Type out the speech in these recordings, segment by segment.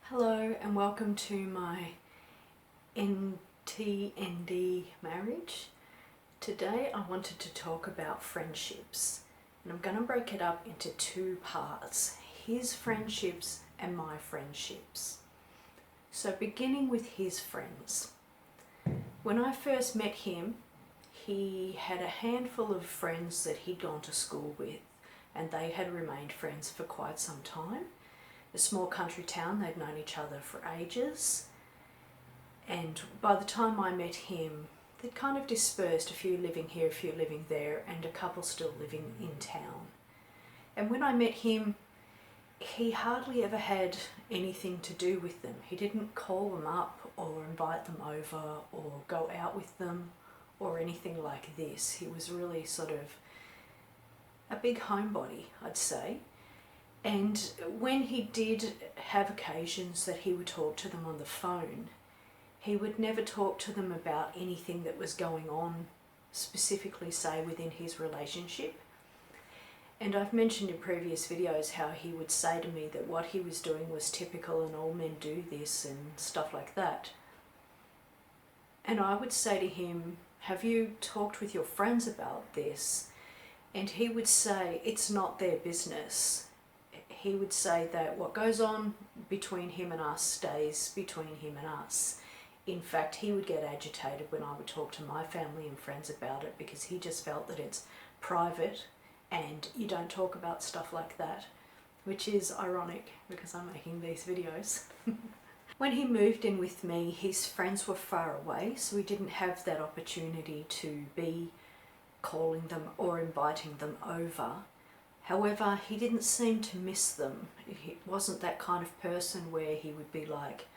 Hello and welcome to my NTND marriage. Today I wanted to talk about friendships, and I'm going to break it up into two parts: his friendships and my friendships. So beginning with his friends. When I first met him, he had a handful of friends that he'd gone to school with, and they had remained friends for quite some time. A small country town, they'd known each other for ages, and by the time I met him they'd kind of dispersed, a few living here, a few living there, and a couple still living in town. And when I met him, he hardly ever had anything to do with them. He didn't call them up or invite them over or go out with them or anything like this. He was really sort of a big homebody, I'd say. And when he did have occasions that he would talk to them on the phone, he would never talk to them about anything that was going on, specifically, say, within his relationship. And I've mentioned in previous videos how he would say to me that what he was doing was typical and all men do this and stuff like that. And I would say to him, have you talked with your friends about this? And he would say, it's not their business. He would say that what goes on between him and us stays between him and us. In fact, he would get agitated when I would talk to my family and friends about it, because he just felt that it's private and you don't talk about stuff like that, which is ironic because I'm making these videos. When he moved in with me, his friends were far away, so he didn't have that opportunity to be calling them or inviting them over. However, he didn't seem to miss them. He wasn't that kind of person where he would be like,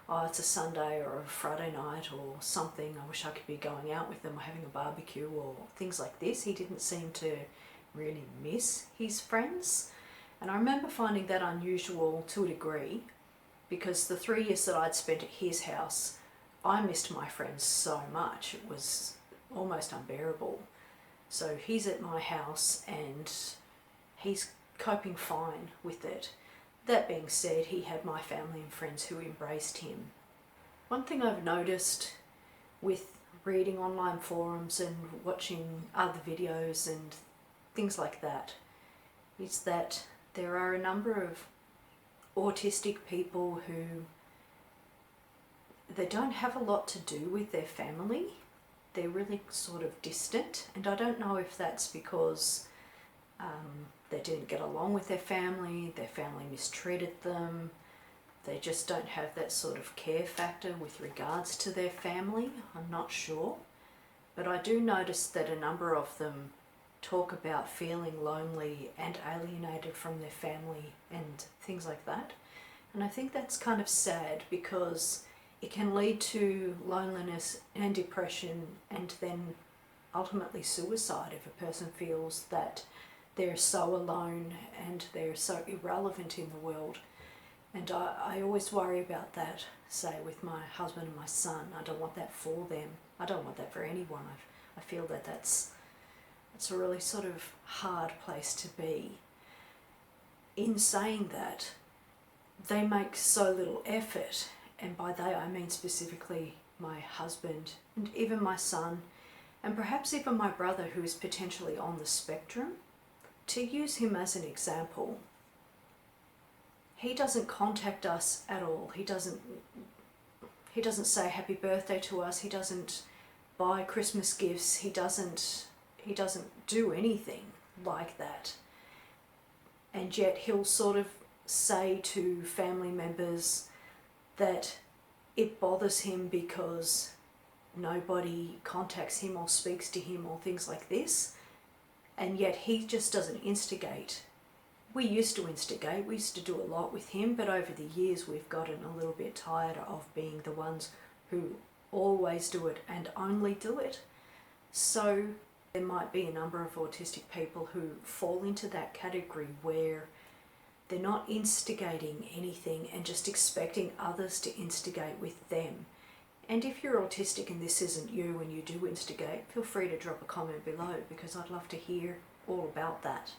oh, it's a Sunday or a Friday night or something, I wish I could be going out with them or having a barbecue or things like this. He didn't seem to really miss his friends. And I remember finding that unusual to a degree, because the 3 years that I'd spent at his house, I missed my friends so much. It was almost unbearable. So he's at my house and he's coping fine with it. That being said, he had my family and friends who embraced him. One thing I've noticed with reading online forums and watching other videos and things like that is that there are a number of autistic people who they don't have a lot to do with their family. They're really sort of distant, and I don't know if that's because they didn't get along with their family mistreated them, they just don't have that sort of care factor with regards to their family. I'm not sure. But I do notice that a number of them talk about feeling lonely and alienated from their family and things like that. And I think that's kind of sad, because it can lead to loneliness and depression and then ultimately suicide if a person feels that they're so alone and they're so irrelevant in the world. And I always worry about that, say with my husband and my son. I don't want that for them. I don't want that for anyone. I feel that that's a really sort of hard place to be. In saying that, they make so little effort, and by they I mean specifically my husband and even my son, and perhaps even my brother, who is potentially on the spectrum. To use him as an example, he doesn't contact us at all. He doesn't say happy birthday to us. He doesn't buy Christmas gifts. He doesn't do anything like that. And yet he'll sort of say to family members that it bothers him because nobody contacts him or speaks to him or things like this. And yet he just doesn't instigate. We used to instigate, we used to do a lot with him, but over the years we've gotten a little bit tired of being the ones who always do it and only do it. So there might be a number of autistic people who fall into that category where they're not instigating anything and just expecting others to instigate with them. And if you're autistic and this isn't you and you do instigate, feel free to drop a comment below, because I'd love to hear all about that.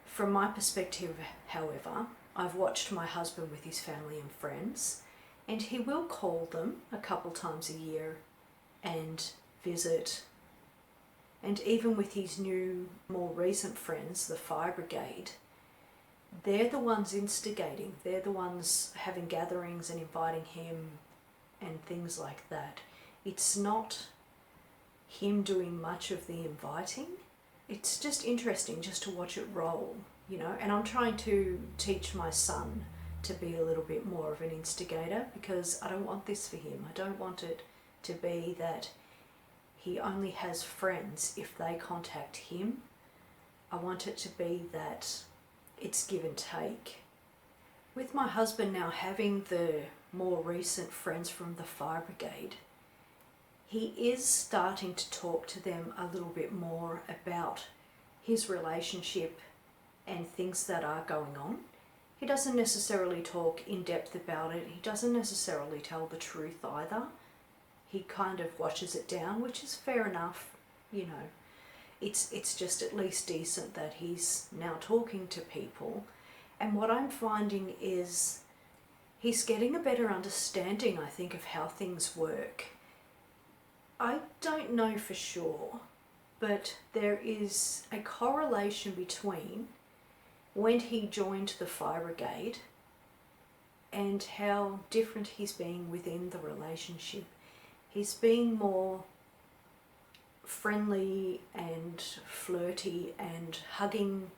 From my perspective, however, I've watched my husband with his family and friends, and he will call them a couple times a year and visit. And even with his new, more recent friends, the fire brigade, they're the ones instigating. They're the ones having gatherings and inviting him and things like that. It's not him doing much of the inviting. It's just interesting just to watch it roll, you know. And I'm trying to teach my son to be a little bit more of an instigator, because I don't want this for him. I don't want it to be that he only has friends if they contact him. I want it to be that it's give and take. With my husband now having the more recent friends from the fire brigade, he is starting to talk to them a little bit more about his relationship and things that are going on. He doesn't necessarily talk in depth about it. He doesn't necessarily tell the truth either. He kind of washes it down, which is fair enough, you know. It's just at least decent that he's now talking to people. And what I'm finding is he's getting a better understanding, I think, of how things work. I don't know for sure, but there is a correlation between when he joined the fire brigade and how different he's being within the relationship. He's being more friendly and flirty and hugging,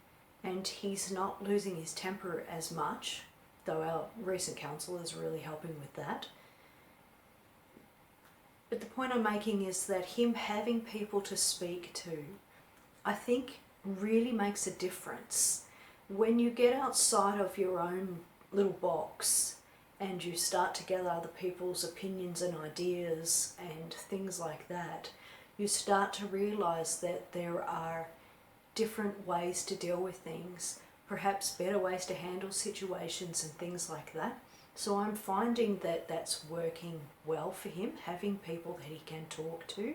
and he's not losing his temper as much, though our recent counsellor is really helping with that. But the point I'm making is that him having people to speak to, I think, really makes a difference. When you get outside of your own little box and you start to gather other people's opinions and ideas and things like that, you start to realise that there are different ways to deal with things, perhaps better ways to handle situations and things like that. So I'm finding that that's working well for him, having people that he can talk to.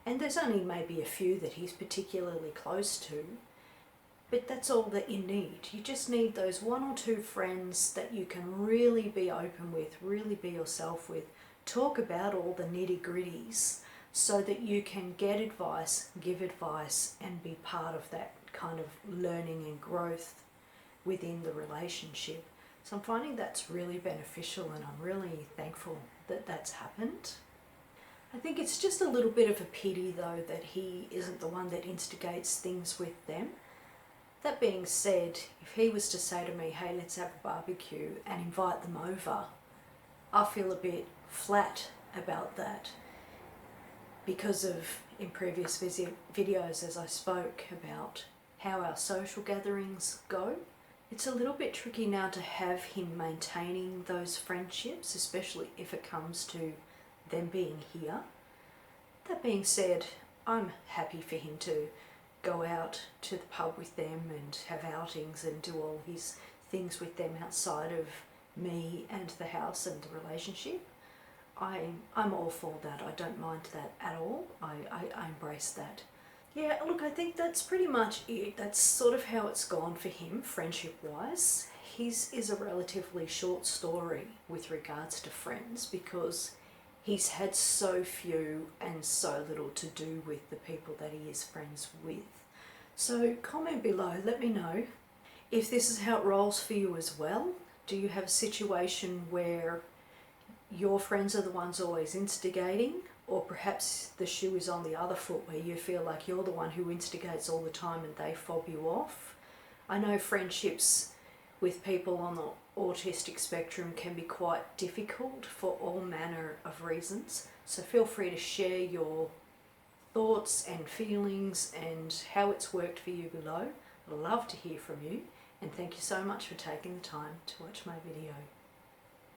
And there's only maybe a few that he's particularly close to, but that's all that you need. You just need those one or two friends that you can really be open with, really be yourself with, talk about all the nitty-gritties so that you can get advice, give advice, and be part of that kind of learning and growth within the relationship. So I'm finding that's really beneficial, and I'm really thankful that that's happened. I think it's just a little bit of a pity though that he isn't the one that instigates things with them. That being said, if he was to say to me, hey, let's have a barbecue and invite them over, I feel a bit flat about that because of, in previous videos as I spoke about how our social gatherings go. It's a little bit tricky now to have him maintaining those friendships, especially if it comes to them being here. That being said, I'm happy for him to go out to the pub with them and have outings and do all his things with them outside of me and the house and the relationship. I'm all for that. I don't mind that at all. I embrace that. Yeah, look, I think that's pretty much it. That's sort of how it's gone for him, friendship-wise. His is a relatively short story with regards to friends because he's had so few and so little to do with the people that he is friends with. So comment below, let me know if this is how it rolls for you as well. Do you have a situation where your friends are the ones always instigating, or perhaps the shoe is on the other foot where you feel like you're the one who instigates all the time and they fob you off? I know friendships with people on the autistic spectrum can be quite difficult for all manner of reasons, so feel free to share your thoughts and feelings and how it's worked for you below. I'd love to hear from you, and thank you so much for taking the time to watch my video.